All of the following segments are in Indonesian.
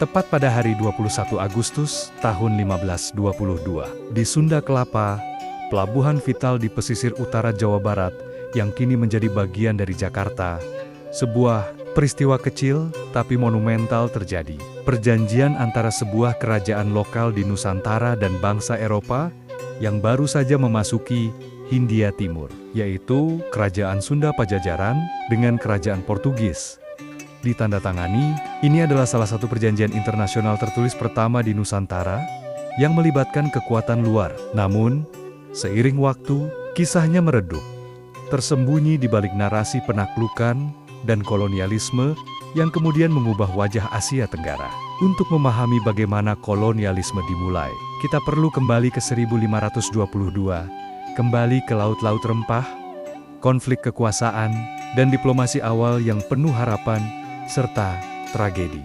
Tepat pada hari 21 Agustus tahun 1522, di Sunda Kelapa, pelabuhan vital di pesisir utara Jawa Barat yang kini menjadi bagian dari Jakarta, sebuah peristiwa kecil tapi monumental terjadi. Perjanjian antara sebuah kerajaan lokal di Nusantara dan bangsa Eropa yang baru saja memasuki Hindia Timur, yaitu Kerajaan Sunda Pajajaran dengan Kerajaan Portugis. Ditandatangani, ini adalah salah satu perjanjian internasional tertulis pertama di Nusantara yang melibatkan kekuatan luar. Namun, seiring waktu, kisahnya meredup, tersembunyi di balik narasi penaklukan dan kolonialisme yang kemudian mengubah wajah Asia Tenggara. Untuk memahami bagaimana kolonialisme dimulai, kita perlu kembali ke 1522, kembali ke laut-laut rempah, konflik kekuasaan, dan diplomasi awal yang penuh harapan, serta tragedi.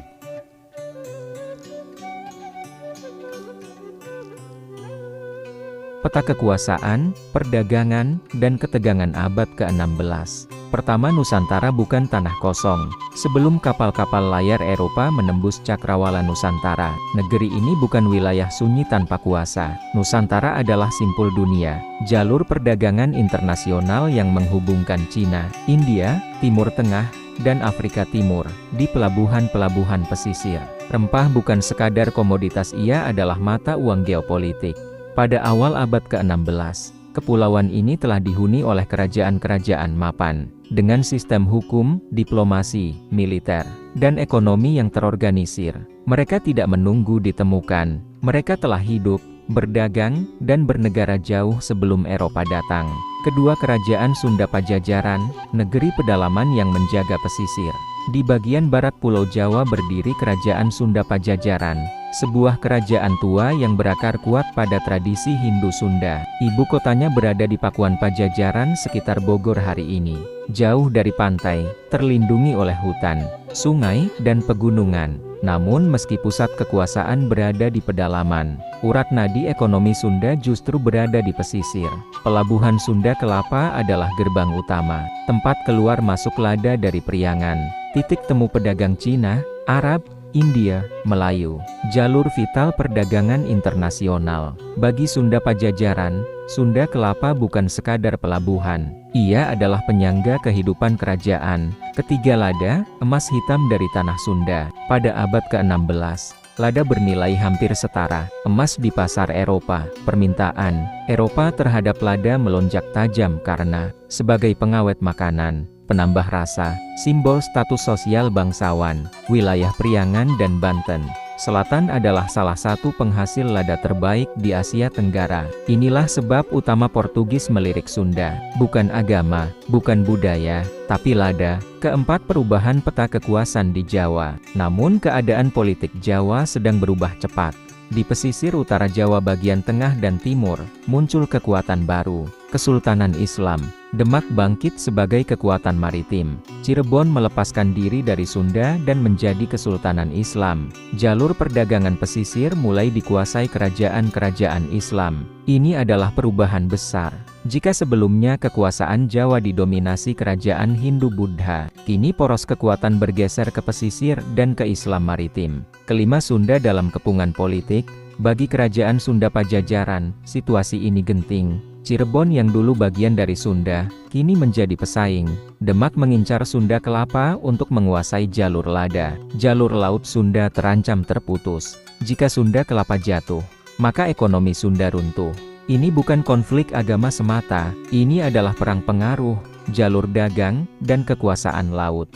Peta kekuasaan, perdagangan, dan ketegangan abad ke-16. Pertama, Nusantara bukan tanah kosong. Sebelum kapal-kapal layar Eropa menembus cakrawala Nusantara, negeri ini bukan wilayah sunyi tanpa kuasa. Nusantara adalah simpul dunia, jalur perdagangan internasional yang menghubungkan Cina, India, Timur Tengah, dan Afrika Timur, di pelabuhan-pelabuhan pesisir. Rempah bukan sekadar komoditas, ia adalah mata uang geopolitik. Pada awal abad ke-16, kepulauan ini telah dihuni oleh kerajaan-kerajaan mapan, dengan sistem hukum, diplomasi, militer, dan ekonomi yang terorganisir. Mereka tidak menunggu ditemukan, mereka telah hidup, berdagang, dan bernegara jauh sebelum Eropa datang. Kedua kerajaan Sunda Pajajaran, negeri pedalaman yang menjaga pesisir. Di bagian barat Pulau Jawa berdiri Kerajaan Sunda Pajajaran, sebuah kerajaan tua yang berakar kuat pada tradisi Hindu Sunda. Ibu kotanya berada di Pakuan Pajajaran sekitar Bogor hari ini. Jauh dari pantai, terlindungi oleh hutan, sungai, dan pegunungan. Namun meski pusat kekuasaan berada di pedalaman, urat nadi ekonomi Sunda justru berada di pesisir. Pelabuhan Sunda Kelapa adalah gerbang utama, tempat keluar masuk lada dari Priangan, titik temu pedagang Cina, Arab, India, Melayu, jalur vital perdagangan internasional. Bagi Sunda Pajajaran, Sunda Kelapa bukan sekadar pelabuhan, ia adalah penyangga kehidupan kerajaan. Ketiga, lada, emas hitam dari tanah Sunda. Pada abad ke-16, lada bernilai hampir setara emas di pasar Eropa. Permintaan Eropa terhadap lada melonjak tajam karena, sebagai pengawet makanan, penambah rasa, simbol status sosial bangsawan, wilayah Priangan dan Banten Selatan adalah salah satu penghasil lada terbaik di Asia Tenggara. Inilah sebab utama Portugis melirik Sunda, bukan agama, bukan budaya, tapi lada. Keempat, perubahan peta kekuasaan di Jawa. Namun keadaan politik Jawa sedang berubah cepat. Di pesisir utara Jawa bagian tengah dan timur, muncul kekuatan baru, Kesultanan Islam. Demak bangkit sebagai kekuatan maritim. Cirebon melepaskan diri dari Sunda dan menjadi Kesultanan Islam. Jalur perdagangan pesisir mulai dikuasai kerajaan-kerajaan Islam. Ini adalah perubahan besar. Jika sebelumnya kekuasaan Jawa didominasi kerajaan Hindu-Buddha, kini poros kekuatan bergeser ke pesisir dan ke Islam maritim. Kelima, Sunda dalam kepungan politik. Bagi kerajaan Sunda Pajajaran, situasi ini genting. Cirebon yang dulu bagian dari Sunda, kini menjadi pesaing. Demak mengincar Sunda Kelapa untuk menguasai jalur lada. Jalur laut Sunda terancam terputus. Jika Sunda Kelapa jatuh, maka ekonomi Sunda runtuh. Ini bukan konflik agama semata, ini adalah perang pengaruh, jalur dagang, dan kekuasaan laut.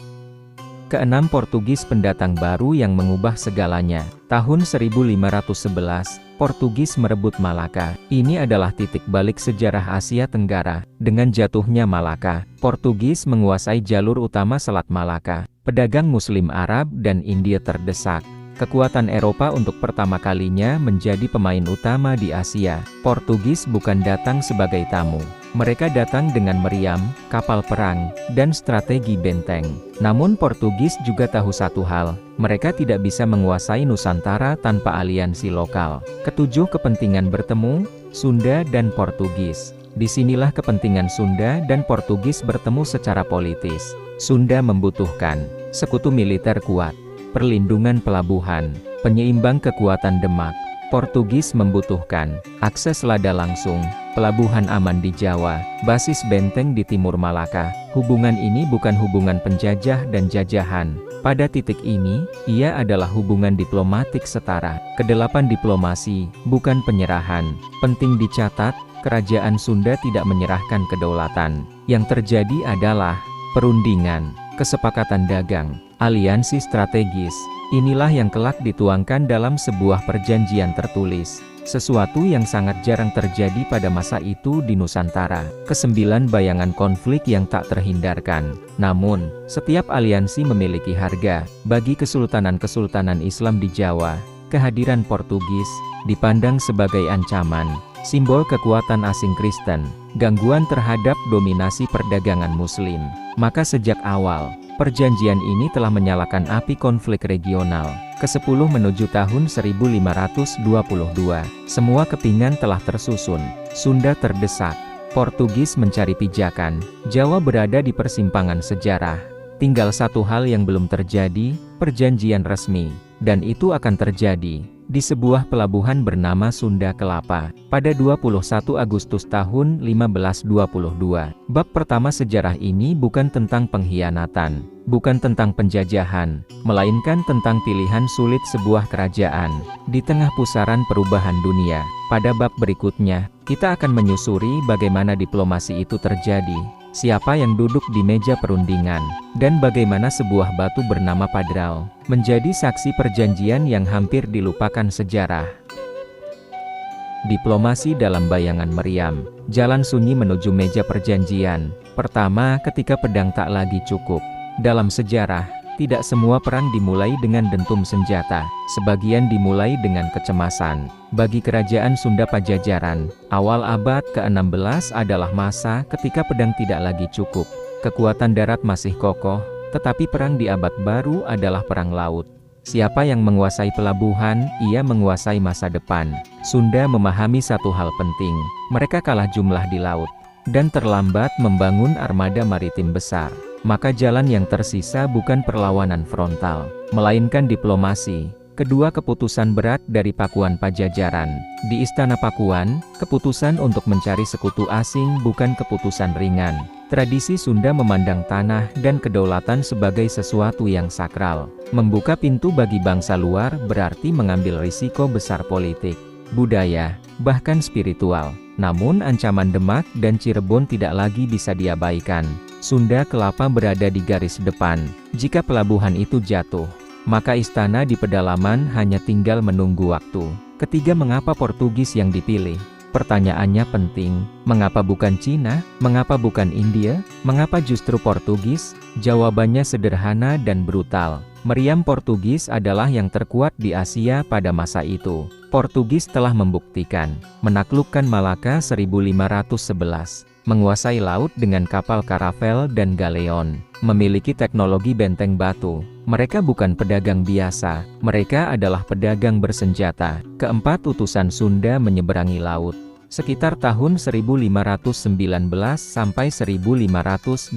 Keenam, Portugis pendatang baru yang mengubah segalanya. Tahun 1511, Portugis merebut Malaka. Ini adalah titik balik sejarah Asia Tenggara. Dengan jatuhnya Malaka, Portugis menguasai jalur utama Selat Malaka. Pedagang Muslim Arab dan India terdesak. Kekuatan Eropa untuk pertama kalinya menjadi pemain utama di Asia. Portugis bukan datang sebagai tamu. Mereka datang dengan meriam, kapal perang, dan strategi benteng. Namun Portugis juga tahu satu hal, mereka tidak bisa menguasai Nusantara tanpa aliansi lokal. Ketujuh, kepentingan bertemu, Sunda dan Portugis. Disinilah kepentingan Sunda dan Portugis bertemu secara politis. Sunda membutuhkan sekutu militer kuat, perlindungan pelabuhan, Penyeimbang kekuatan Demak, Portugis membutuhkan akses lada langsung, pelabuhan aman di Jawa, basis benteng di timur Malaka. Hubungan ini bukan hubungan penjajah dan jajahan. Pada titik ini, ia adalah hubungan diplomatik setara. Kedelapan diplomasi, bukan penyerahan. Penting dicatat, Kerajaan Sunda tidak menyerahkan kedaulatan. Yang terjadi adalah perundingan, kesepakatan dagang, aliansi strategis. Inilah yang kelak dituangkan dalam sebuah perjanjian tertulis. Sesuatu yang sangat jarang terjadi pada masa itu di Nusantara. Kesembilan bayangan konflik yang tak terhindarkan. Namun, setiap aliansi memiliki harga. Bagi kesultanan-kesultanan Islam di Jawa, kehadiran Portugis dipandang sebagai ancaman, simbol kekuatan asing Kristen, gangguan terhadap dominasi perdagangan Muslim. Maka sejak awal, perjanjian ini telah menyalakan api konflik regional. Ke-10 menuju tahun 1522, semua kepingan telah tersusun. Sunda terdesak, Portugis mencari pijakan, Jawa berada di persimpangan sejarah. Tinggal satu hal yang belum terjadi, perjanjian resmi. Dan itu akan terjadi di sebuah pelabuhan bernama Sunda Kelapa, pada 21 Agustus tahun 1522. Bab pertama sejarah ini bukan tentang pengkhianatan, bukan tentang penjajahan, melainkan tentang pilihan sulit sebuah kerajaan, di tengah pusaran perubahan dunia. Pada bab berikutnya, kita akan menyusuri bagaimana diplomasi itu terjadi, siapa yang duduk di meja perundingan, dan bagaimana sebuah batu bernama Padral menjadi saksi perjanjian yang hampir dilupakan sejarah. Diplomasi dalam bayangan meriam, jalan sunyi menuju meja perjanjian. Pertama, ketika pedang tak lagi cukup. Dalam sejarah, tidak semua perang dimulai dengan dentum senjata, sebagian dimulai dengan kecemasan. Bagi kerajaan Sunda Pajajaran, awal abad ke-16 adalah masa ketika pedang tidak lagi cukup. Kekuatan darat masih kokoh, tetapi perang di abad baru adalah perang laut. Siapa yang menguasai pelabuhan, ia menguasai masa depan. Sunda memahami satu hal penting, mereka kalah jumlah di laut, dan terlambat membangun armada maritim besar. Maka jalan yang tersisa bukan perlawanan frontal, melainkan diplomasi. Kedua keputusan berat dari Pakuan Pajajaran. Di Istana Pakuan, keputusan untuk mencari sekutu asing bukan keputusan ringan. Tradisi Sunda memandang tanah dan kedaulatan sebagai sesuatu yang sakral. Membuka pintu bagi bangsa luar berarti mengambil risiko besar politik, budaya, bahkan spiritual. Namun ancaman Demak dan Cirebon tidak lagi bisa diabaikan. Sunda Kelapa berada di garis depan. Jika pelabuhan itu jatuh, maka istana di pedalaman hanya tinggal menunggu waktu. Ketiga, mengapa Portugis yang dipilih? Pertanyaannya penting, mengapa bukan Cina? Mengapa bukan India? Mengapa justru Portugis? Jawabannya sederhana dan brutal. Meriam Portugis adalah yang terkuat di Asia pada masa itu. Portugis telah membuktikan, menaklukkan Malaka 1511. Menguasai laut dengan kapal karavel dan galeon, memiliki teknologi benteng batu. Mereka bukan pedagang biasa, mereka adalah pedagang bersenjata. Keempat, utusan Sunda menyeberangi laut. Sekitar tahun 1519 sampai 1521,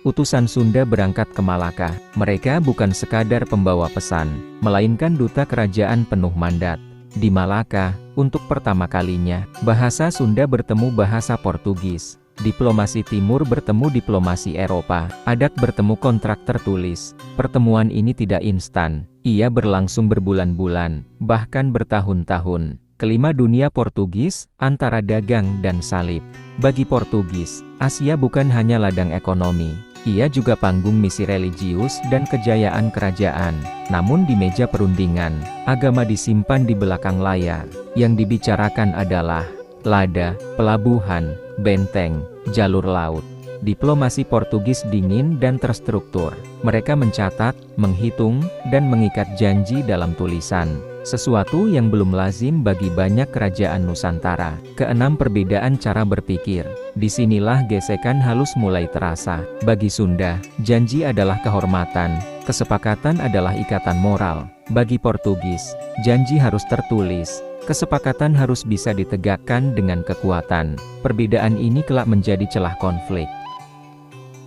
utusan Sunda berangkat ke Malaka. Mereka bukan sekadar pembawa pesan, melainkan duta kerajaan penuh mandat. Di Malaka, untuk pertama kalinya, bahasa Sunda bertemu bahasa Portugis. Diplomasi Timur bertemu diplomasi Eropa. Adat bertemu kontrak tertulis. Pertemuan ini tidak instan. Ia berlangsung berbulan-bulan, bahkan bertahun-tahun. Kelima, dunia Portugis, antara dagang dan salib. Bagi Portugis, Asia bukan hanya ladang ekonomi. Ia juga panggung misi religius dan kejayaan kerajaan. Namun di meja perundingan, agama disimpan di belakang layar. Yang dibicarakan adalah lada, pelabuhan, benteng, jalur laut. Diplomasi Portugis dingin dan terstruktur. Mereka mencatat, menghitung, dan mengikat janji dalam tulisan. Sesuatu yang belum lazim bagi banyak kerajaan Nusantara. Keenam, perbedaan cara berpikir. Disinilah gesekan halus mulai terasa. Bagi Sunda, janji adalah kehormatan, kesepakatan adalah ikatan moral. Bagi Portugis, janji harus tertulis, kesepakatan harus bisa ditegakkan dengan kekuatan. Perbedaan ini kelak menjadi celah konflik.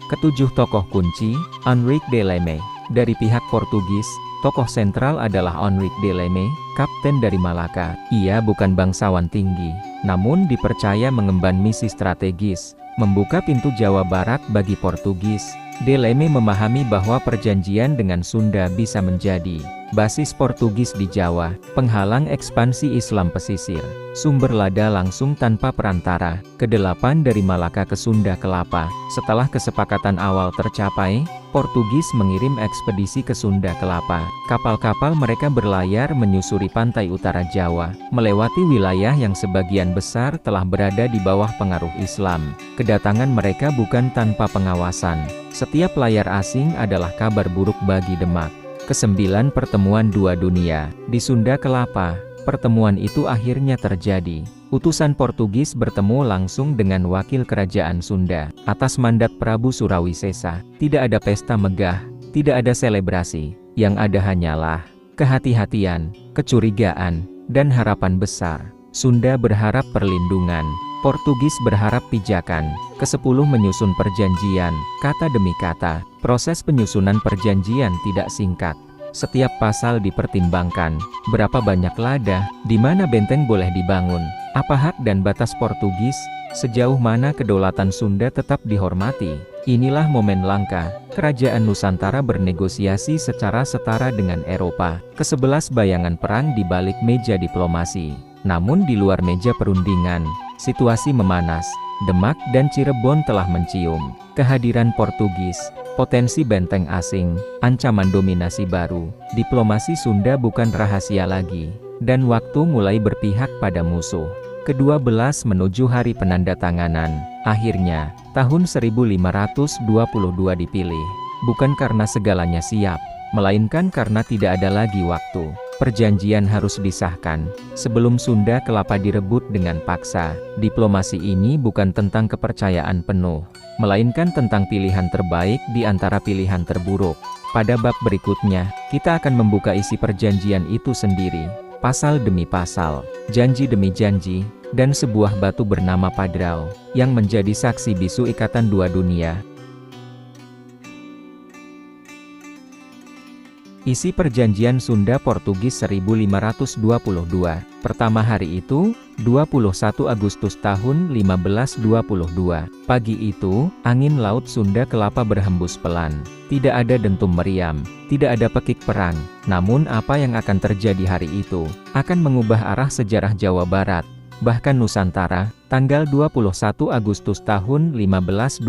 Ketujuh tokoh kunci, Henrique de Leme. Dari pihak Portugis, Tokoh sentral adalah Henrique de Leme, kapten dari Malaka. Ia bukan bangsawan tinggi, namun dipercaya mengemban misi strategis, membuka pintu Jawa Barat bagi Portugis. De Leme memahami bahwa perjanjian dengan Sunda bisa menjadi basis Portugis di Jawa, penghalang ekspansi Islam pesisir, sumber lada langsung tanpa perantara. Kedelapan dari Malaka ke Sunda Kelapa. Setelah kesepakatan awal tercapai, Portugis mengirim ekspedisi ke Sunda Kelapa. Kapal-kapal mereka berlayar menyusuri pantai utara Jawa, melewati wilayah yang sebagian besar telah berada di bawah pengaruh Islam. Kedatangan mereka bukan tanpa pengawasan. Setiap layar asing adalah kabar buruk bagi Demak. Kesembilan pertemuan dua dunia. Di Sunda Kelapa, pertemuan itu akhirnya terjadi. Utusan Portugis bertemu langsung dengan wakil kerajaan Sunda, atas mandat Prabu Surawisesa. Tidak ada pesta megah, tidak ada selebrasi. Yang ada hanyalah kehati-hatian, kecurigaan, dan harapan besar. Sunda berharap perlindungan, Portugis berharap pijakan. Ke-10 menyusun perjanjian, kata demi kata. Proses penyusunan perjanjian tidak singkat. Setiap pasal dipertimbangkan. Berapa banyak lada, di mana benteng boleh dibangun, apa hak dan batas Portugis, sejauh mana kedaulatan Sunda tetap dihormati. Inilah momen langka, kerajaan Nusantara bernegosiasi secara setara dengan Eropa. Ke-11 bayangan perang di balik meja diplomasi. Namun di luar meja perundingan, situasi memanas. Demak dan Cirebon telah mencium kehadiran Portugis, potensi benteng asing, ancaman dominasi baru. Diplomasi Sunda bukan rahasia lagi, dan waktu mulai berpihak pada musuh. Kedua belas menuju hari penandatanganan. Akhirnya, tahun 1522 dipilih. Bukan karena segalanya siap, melainkan karena tidak ada lagi waktu. Perjanjian harus disahkan sebelum Sunda Kelapa direbut dengan paksa. Diplomasi ini bukan tentang kepercayaan penuh, melainkan tentang pilihan terbaik di antara pilihan terburuk. Pada bab berikutnya, kita akan membuka isi perjanjian itu sendiri, pasal demi pasal, janji demi janji, dan sebuah batu bernama Padrao, yang menjadi saksi bisu ikatan dua dunia. Isi perjanjian Sunda Portugis 1522. Pertama hari itu, 21 Agustus tahun 1522. Pagi itu, angin laut Sunda Kelapa berhembus pelan. Tidak ada dentum meriam, tidak ada pekik perang. Namun apa yang akan terjadi hari itu, akan mengubah arah sejarah Jawa Barat, bahkan Nusantara. Tanggal 21 Agustus tahun 1522,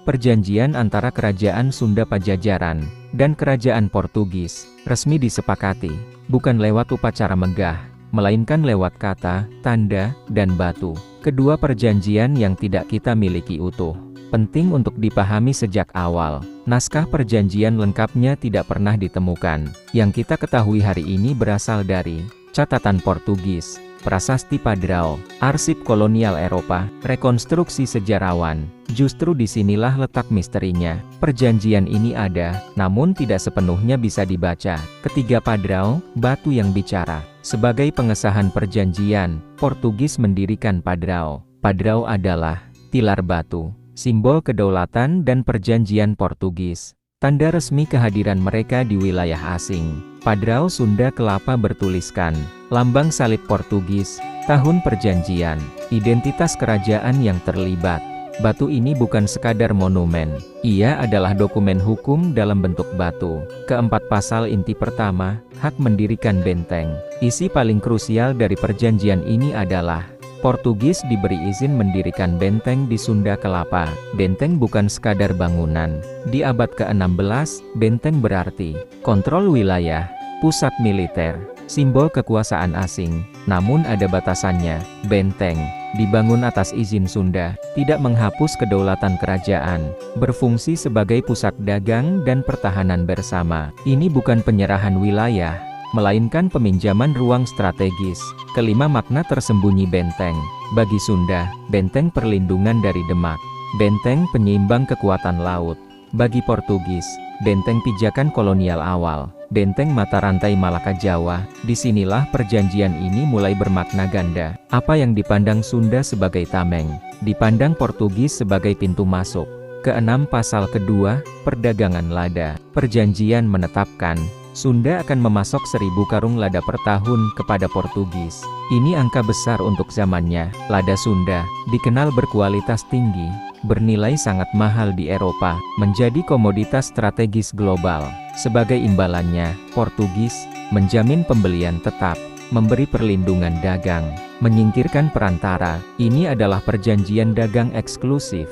perjanjian antara Kerajaan Sunda Pajajaran dan Kerajaan Portugis resmi disepakati, bukan lewat upacara megah, melainkan lewat kata, tanda, dan batu. Kedua perjanjian yang tidak kita miliki utuh, penting untuk dipahami sejak awal. Naskah perjanjian lengkapnya tidak pernah ditemukan. Yang kita ketahui hari ini berasal dari catatan Portugis, prasasti Padrao, arsip kolonial Eropa, rekonstruksi sejarawan. Justru disinilah letak misterinya. Perjanjian ini ada, namun tidak sepenuhnya bisa dibaca. Ketiga Padrao, batu yang bicara. Sebagai pengesahan perjanjian, Portugis mendirikan Padrao. Padrao adalah tilar batu, simbol kedaulatan dan perjanjian Portugis. Tanda resmi kehadiran mereka di wilayah asing. Padrao Sunda Kelapa bertuliskan, lambang salib Portugis, tahun perjanjian, identitas kerajaan yang terlibat. Batu ini bukan sekadar monumen, ia adalah dokumen hukum dalam bentuk batu. Keempat pasal inti pertama, hak mendirikan benteng. Isi paling krusial dari perjanjian ini adalah, Portugis diberi izin mendirikan benteng di Sunda Kelapa. Benteng bukan sekadar bangunan. Di abad ke-16, benteng berarti kontrol wilayah, pusat militer, simbol kekuasaan asing. Namun ada batasannya. Benteng dibangun atas izin Sunda, tidak menghapus kedaulatan kerajaan, berfungsi sebagai pusat dagang dan pertahanan bersama. Ini bukan penyerahan wilayah, melainkan peminjaman ruang strategis. Kelima makna tersembunyi benteng. Bagi Sunda, benteng perlindungan dari Demak. Benteng penyeimbang kekuatan laut. Bagi Portugis, benteng pijakan kolonial awal. Benteng mata rantai Malaka Jawa. Disinilah perjanjian ini mulai bermakna ganda. Apa yang dipandang Sunda sebagai tameng, dipandang Portugis sebagai pintu masuk. Keenam pasal kedua, perdagangan lada. Perjanjian menetapkan, Sunda akan memasok 1000 karung lada per tahun kepada Portugis. Ini angka besar untuk zamannya. Lada Sunda dikenal berkualitas tinggi, bernilai sangat mahal di Eropa, menjadi komoditas strategis global. Sebagai imbalannya, Portugis menjamin pembelian tetap, memberi perlindungan dagang, menyingkirkan perantara. Ini adalah perjanjian dagang eksklusif.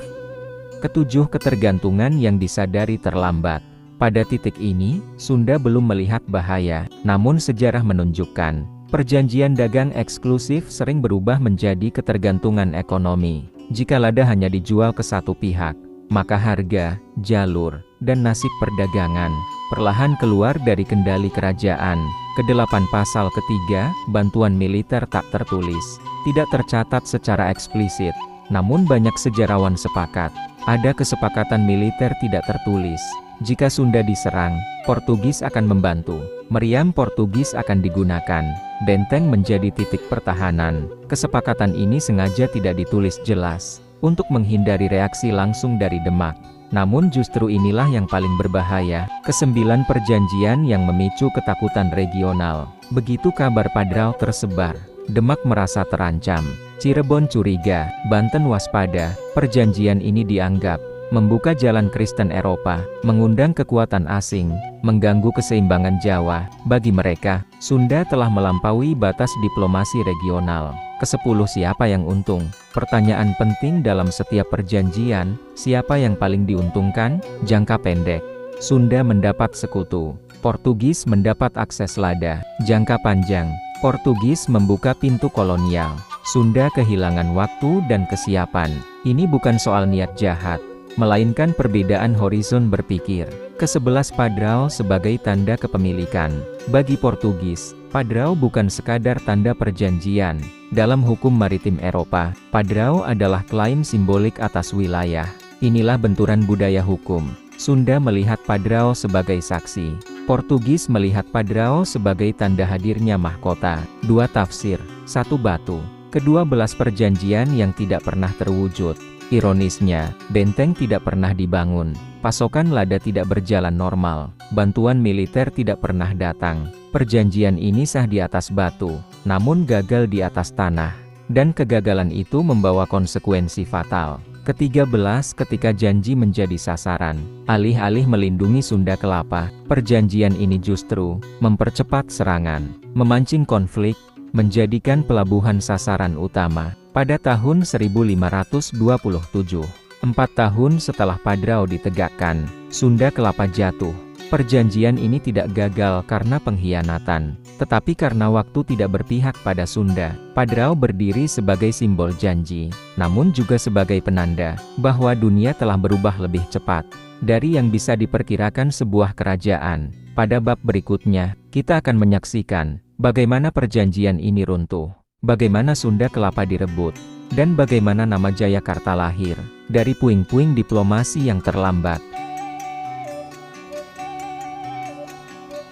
Ketujuh, ketergantungan yang disadari terlambat. Pada titik ini, Sunda belum melihat bahaya, namun sejarah menunjukkan, perjanjian dagang eksklusif sering berubah menjadi ketergantungan ekonomi. Jika lada hanya dijual ke satu pihak, maka harga, jalur, dan nasib perdagangan perlahan keluar dari kendali kerajaan. Ke-8 pasal ketiga, bantuan militer tak tertulis, tidak tercatat secara eksplisit, namun banyak sejarawan sepakat, ada kesepakatan militer tidak tertulis. Jika Sunda diserang, Portugis akan membantu. Meriam Portugis akan digunakan. Benteng menjadi titik pertahanan. Kesepakatan ini sengaja tidak ditulis jelas, untuk menghindari reaksi langsung dari Demak. Namun justru inilah yang paling berbahaya, ke-9 perjanjian yang memicu ketakutan regional. Begitu kabar Padrao tersebar, Demak merasa terancam. Cirebon curiga, Banten waspada. Perjanjian ini dianggap membuka jalan Kristen Eropa, mengundang kekuatan asing, mengganggu keseimbangan Jawa. Bagi mereka, Sunda telah melampaui batas diplomasi regional. Ke-10 siapa yang untung? Pertanyaan penting dalam setiap perjanjian, siapa yang paling diuntungkan? Jangka pendek, Sunda mendapat sekutu, Portugis mendapat akses lada. Jangka panjang, Portugis membuka pintu kolonial, Sunda kehilangan waktu dan kesiapan. Ini bukan soal niat jahat, melainkan perbedaan horizon berpikir. Ke-11 Padrao sebagai tanda kepemilikan. Bagi Portugis, Padrao bukan sekadar tanda perjanjian. Dalam hukum maritim Eropa, Padrao adalah klaim simbolik atas wilayah. Inilah benturan budaya hukum. Sunda melihat Padrao sebagai saksi, Portugis melihat Padrao sebagai tanda hadirnya mahkota. Dua tafsir, satu batu. Ke-12 perjanjian yang tidak pernah terwujud. Ironisnya, benteng tidak pernah dibangun, pasokan lada tidak berjalan normal, bantuan militer tidak pernah datang. Perjanjian ini sah di atas batu, namun gagal di atas tanah. Dan kegagalan itu membawa konsekuensi fatal. Ke-13 ketika janji menjadi sasaran. Alih-alih melindungi Sunda Kelapa, perjanjian ini justru mempercepat serangan, memancing konflik, menjadikan pelabuhan sasaran utama. Pada tahun 1527, 4 tahun setelah Padrao ditegakkan, Sunda Kelapa jatuh. Perjanjian ini tidak gagal karena pengkhianatan, tetapi karena waktu tidak berpihak pada Sunda. Padrao berdiri sebagai simbol janji, namun juga sebagai penanda bahwa dunia telah berubah lebih cepat dari yang bisa diperkirakan sebuah kerajaan. Pada bab berikutnya, kita akan menyaksikan bagaimana perjanjian ini runtuh, bagaimana Sunda Kelapa direbut, dan bagaimana nama Jayakarta lahir dari puing-puing diplomasi yang terlambat.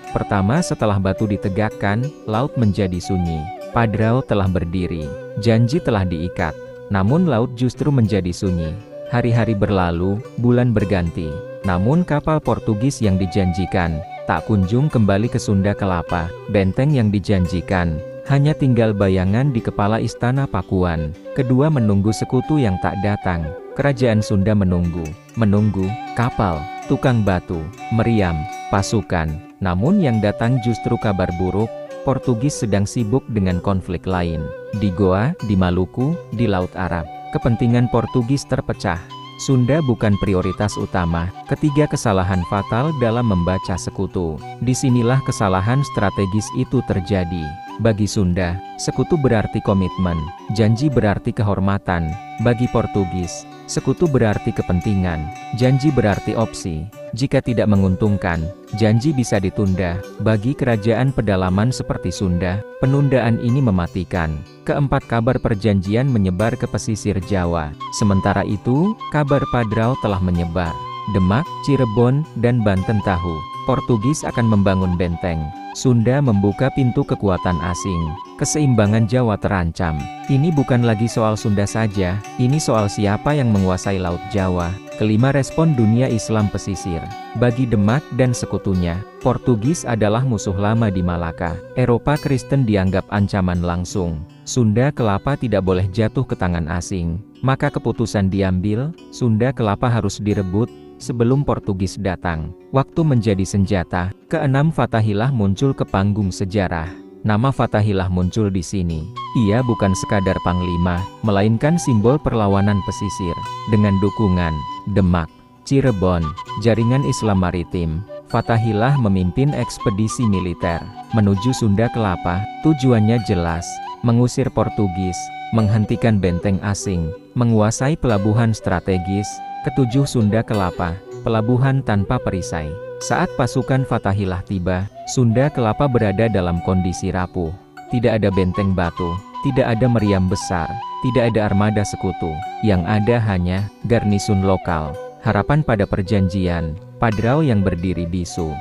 Pertama, setelah batu ditegakkan, laut menjadi sunyi. Padrao telah berdiri, janji telah diikat, namun laut justru menjadi sunyi. Hari-hari berlalu, bulan berganti, namun kapal Portugis yang dijanjikan tak kunjung kembali ke Sunda Kelapa. Benteng yang dijanjikan hanya tinggal bayangan di kepala istana Pakuan. Kedua menunggu sekutu yang tak datang. Kerajaan Sunda menunggu, kapal, tukang batu, meriam, pasukan. Namun yang datang justru kabar buruk. Portugis sedang sibuk dengan konflik lain. Di Goa, di Maluku, di Laut Arab. Kepentingan Portugis terpecah. Sunda bukan prioritas utama. Ketiga kesalahan fatal dalam membaca sekutu. Disinilah kesalahan strategis itu terjadi. Bagi Sunda, sekutu berarti komitmen, janji berarti kehormatan. Bagi Portugis, sekutu berarti kepentingan, janji berarti opsi. Jika tidak menguntungkan, janji bisa ditunda. Bagi kerajaan pedalaman seperti Sunda, penundaan ini mematikan. Keempat, kabar perjanjian menyebar ke pesisir Jawa. Sementara itu, kabar Padrao telah menyebar. Demak, Cirebon, dan Banten tahu Portugis akan membangun benteng. Sunda membuka pintu kekuatan asing. Keseimbangan Jawa terancam. Ini bukan lagi soal Sunda saja, ini soal siapa yang menguasai Laut Jawa. Kelima, respon dunia Islam pesisir. Bagi Demak dan sekutunya, Portugis adalah musuh lama di Malaka. Eropa Kristen dianggap ancaman langsung. Sunda Kelapa tidak boleh jatuh ke tangan asing. Maka keputusan diambil, Sunda Kelapa harus direbut sebelum Portugis datang. Waktu menjadi senjata, keenam Fatahillah muncul ke panggung sejarah. Nama Fatahillah muncul di sini. Ia bukan sekadar panglima, melainkan simbol perlawanan pesisir. Dengan dukungan Demak, Cirebon, jaringan Islam maritim, Fatahillah memimpin ekspedisi militer menuju Sunda Kelapa. Tujuannya jelas, mengusir Portugis, menghentikan benteng asing, menguasai pelabuhan strategis. Ketujuh, Sunda Kelapa, pelabuhan tanpa perisai. Saat pasukan Fatahillah tiba, Sunda Kelapa berada dalam kondisi rapuh. Tidak ada benteng batu, tidak ada meriam besar, tidak ada armada sekutu. Yang ada hanya garnisun lokal. Harapan pada perjanjian, Padrao yang berdiri bisu.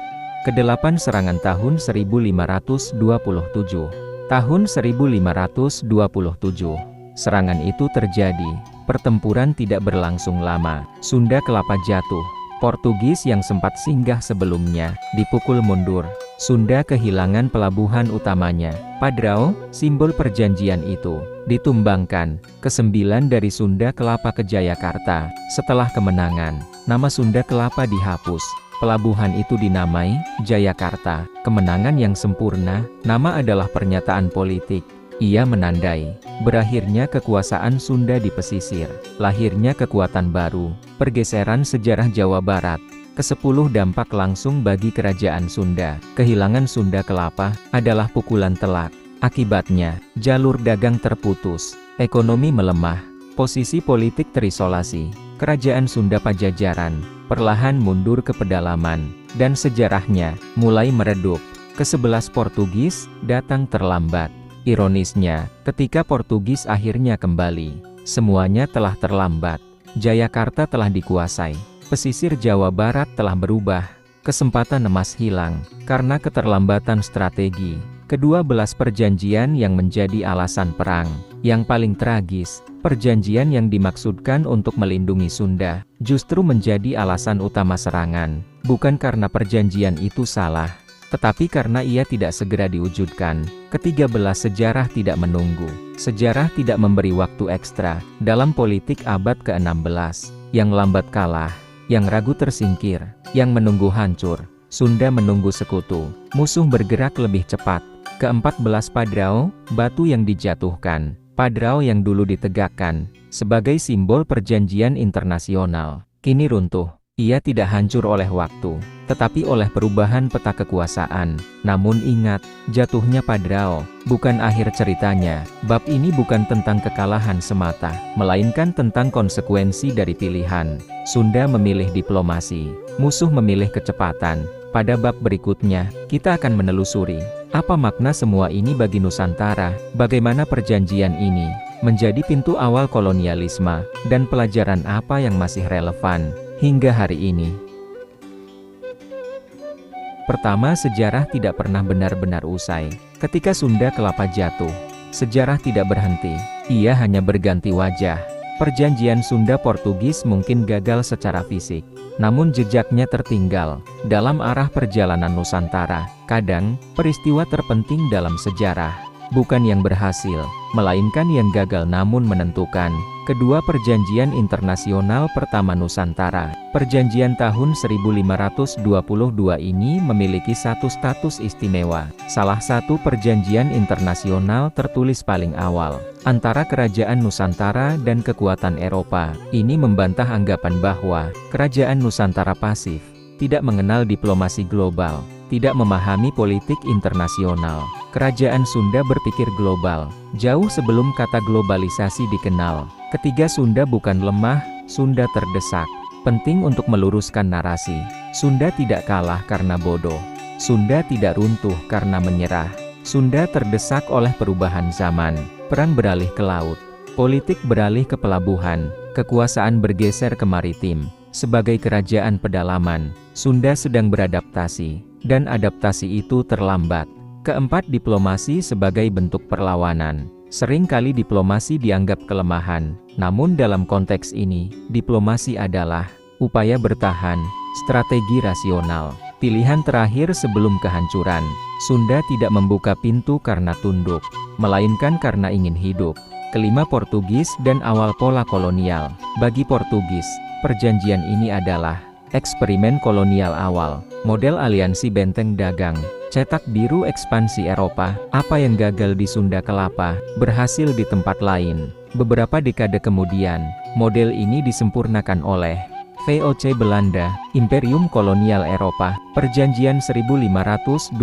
Kedelapan serangan tahun 1527. Tahun 1527, serangan itu terjadi. Pertempuran tidak berlangsung lama. Sunda Kelapa jatuh. Portugis yang sempat singgah sebelumnya, dipukul mundur. Sunda kehilangan pelabuhan utamanya. Padrao, simbol perjanjian itu, ditumbangkan. Kesembilan dari Sunda Kelapa ke Jayakarta. Setelah kemenangan, nama Sunda Kelapa dihapus. Pelabuhan itu dinamai Jayakarta. Kemenangan yang sempurna, nama adalah pernyataan politik. Ia menandai berakhirnya kekuasaan Sunda di pesisir, lahirnya kekuatan baru, pergeseran sejarah Jawa Barat. Ke-10 dampak langsung bagi kerajaan Sunda. Kehilangan Sunda Kelapa adalah pukulan telak. Akibatnya, jalur dagang terputus, ekonomi melemah, posisi politik terisolasi. Kerajaan Sunda Pajajaran perlahan mundur ke pedalaman, dan sejarahnya mulai meredup. Ke-11 Portugis datang terlambat. Ironisnya, ketika Portugis akhirnya kembali, semuanya telah terlambat. Jayakarta telah dikuasai. Pesisir Jawa Barat telah berubah. Kesempatan emas hilang karena keterlambatan strategi. Kedua belas perjanjian yang menjadi alasan perang. Yang paling tragis, perjanjian yang dimaksudkan untuk melindungi Sunda, justru menjadi alasan utama serangan. Bukan karena perjanjian itu salah, tetapi karena ia tidak segera diwujudkan. Ketiga belas sejarah tidak menunggu. Sejarah tidak memberi waktu ekstra. Dalam politik abad ke-16, yang lambat kalah, yang ragu tersingkir, yang menunggu hancur. Sunda menunggu sekutu. Musuh bergerak lebih cepat. Ke-14 Padrao, batu yang dijatuhkan. Padrao yang dulu ditegakkan sebagai simbol perjanjian internasional, kini runtuh. Ia tidak hancur oleh waktu, tetapi oleh perubahan peta kekuasaan. Namun ingat, jatuhnya Padrao bukan akhir ceritanya. Bab ini bukan tentang kekalahan semata, melainkan tentang konsekuensi dari pilihan. Sunda memilih diplomasi, musuh memilih kecepatan. Pada bab berikutnya, kita akan menelusuri apa makna semua ini bagi Nusantara, bagaimana perjanjian ini menjadi pintu awal kolonialisme, dan pelajaran apa yang masih relevan hingga hari ini. Pertama, sejarah tidak pernah benar-benar usai. Ketika Sunda Kelapa jatuh, sejarah tidak berhenti. Ia hanya berganti wajah. Perjanjian Sunda-Portugis mungkin gagal secara fisik, namun jejaknya tertinggal dalam arah perjalanan Nusantara. Kadang, peristiwa terpenting dalam sejarah bukan yang berhasil, melainkan yang gagal namun menentukan. Kedua perjanjian internasional pertama Nusantara. Perjanjian tahun 1522 ini memiliki satu status istimewa. Salah satu perjanjian internasional tertulis paling awal antara kerajaan Nusantara dan kekuatan Eropa. Ini membantah anggapan bahwa kerajaan Nusantara pasif, tidak mengenal diplomasi global, tidak memahami politik internasional. Kerajaan Sunda berpikir global, jauh sebelum kata globalisasi dikenal. Ketiga, Sunda bukan lemah, Sunda terdesak. Penting untuk meluruskan narasi. Sunda tidak kalah karena bodoh. Sunda tidak runtuh karena menyerah. Sunda terdesak oleh perubahan zaman. Perang beralih ke laut. Politik beralih ke pelabuhan. Kekuasaan bergeser ke maritim. Sebagai kerajaan pedalaman, Sunda sedang beradaptasi, dan adaptasi itu terlambat. Keempat, diplomasi sebagai bentuk perlawanan. Sering kali diplomasi dianggap kelemahan, namun dalam konteks ini, diplomasi adalah upaya bertahan, strategi rasional. Pilihan terakhir sebelum kehancuran. Sunda tidak membuka pintu karena tunduk, melainkan karena ingin hidup. Kelima, Portugis dan awal pola kolonial. Bagi Portugis, perjanjian ini adalah eksperimen kolonial awal, model aliansi benteng dagang, cetak biru ekspansi Eropa. Apa yang gagal di Sunda Kelapa, berhasil di tempat lain. Beberapa dekade kemudian, model ini disempurnakan oleh VOC Belanda, Imperium Kolonial Eropa. Perjanjian 1522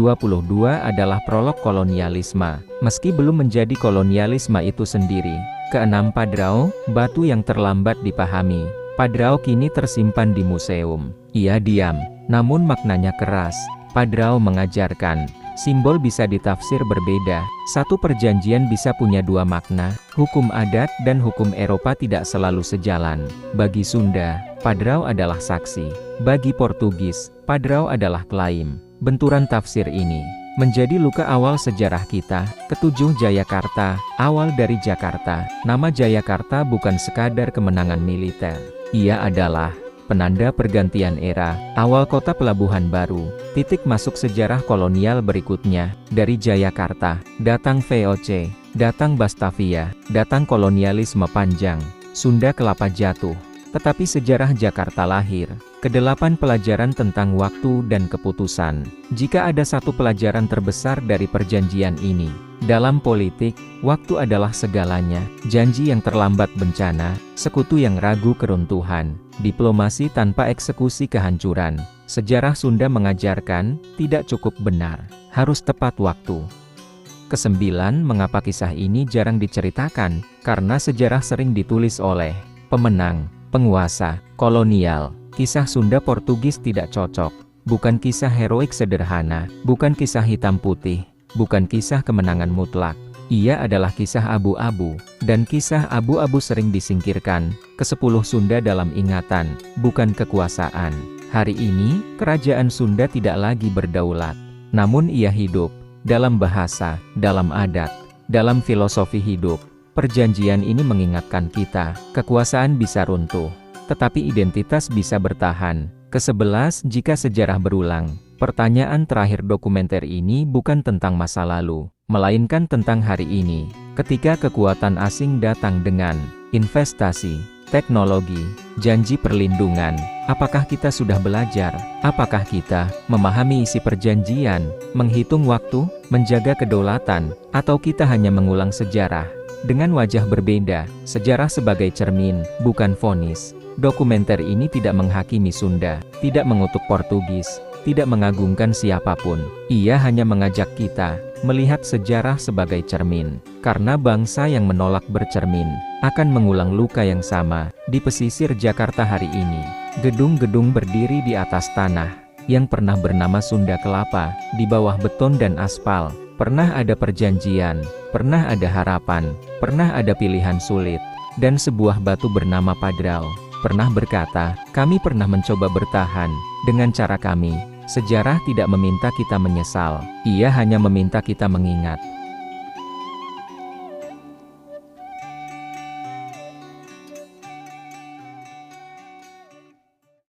adalah prolog kolonialisme, meski belum menjadi kolonialisme itu sendiri. Keenam, Padrao, batu yang terlambat dipahami. Padrao kini tersimpan di museum. Ia diam, namun maknanya keras. Padrao mengajarkan, simbol bisa ditafsir berbeda. Satu perjanjian bisa punya dua makna. Hukum adat dan hukum Eropa tidak selalu sejalan. Bagi Sunda, Padrao adalah saksi. Bagi Portugis, Padrao adalah klaim. Benturan tafsir ini menjadi luka awal sejarah kita. Ketujuh, Jayakarta, awal dari Jakarta. Nama Jayakarta bukan sekadar kemenangan militer. Ia adalah penanda pergantian era, awal kota pelabuhan baru, titik masuk sejarah kolonial berikutnya. Dari Jayakarta, datang VOC, datang Batavia, datang kolonialisme panjang, Sunda Kelapa jatuh. Tetapi sejarah Jakarta lahir. Kedelapan, pelajaran tentang waktu dan keputusan. Jika ada satu pelajaran terbesar dari perjanjian ini, dalam politik, waktu adalah segalanya. Janji yang terlambat bencana, sekutu yang ragu keruntuhan, diplomasi tanpa eksekusi kehancuran. Sejarah Sunda mengajarkan, tidak cukup benar, harus tepat waktu. Kesembilan, mengapa kisah ini jarang diceritakan? Karena sejarah sering ditulis oleh pemenang, penguasa, kolonial. Kisah Sunda Portugis tidak cocok. Bukan kisah heroik sederhana, bukan kisah hitam putih, bukan kisah kemenangan mutlak. Ia adalah kisah abu-abu, dan kisah abu-abu sering disingkirkan. Kesepuluh, Sunda dalam ingatan, bukan kekuasaan. Hari ini, kerajaan Sunda tidak lagi berdaulat, namun ia hidup, dalam bahasa, dalam adat, dalam filosofi hidup. Perjanjian ini mengingatkan kita, kekuasaan bisa runtuh, tetapi identitas bisa bertahan. Ke-11, jika sejarah berulang. Pertanyaan terakhir dokumenter ini bukan tentang masa lalu, melainkan tentang hari ini. Ketika kekuatan asing datang dengan investasi, teknologi, janji perlindungan, apakah kita sudah belajar? Apakah kita memahami isi perjanjian, menghitung waktu, menjaga kedaulatan, atau kita hanya mengulang sejarah dengan wajah berbeda? Sejarah sebagai cermin, bukan vonis. Dokumenter ini tidak menghakimi Sunda, tidak mengutuk Portugis, tidak mengagungkan siapapun. Ia hanya mengajak kita melihat sejarah sebagai cermin, karena bangsa yang menolak bercermin akan mengulang luka yang sama. Di pesisir Jakarta hari ini, gedung-gedung berdiri di atas tanah yang pernah bernama Sunda Kelapa, di bawah beton dan aspal. Pernah ada perjanjian, pernah ada harapan, pernah ada pilihan sulit, dan sebuah batu bernama Padrao pernah berkata, kami pernah mencoba bertahan dengan cara kami. Sejarah tidak meminta kita menyesal, ia hanya meminta kita mengingat.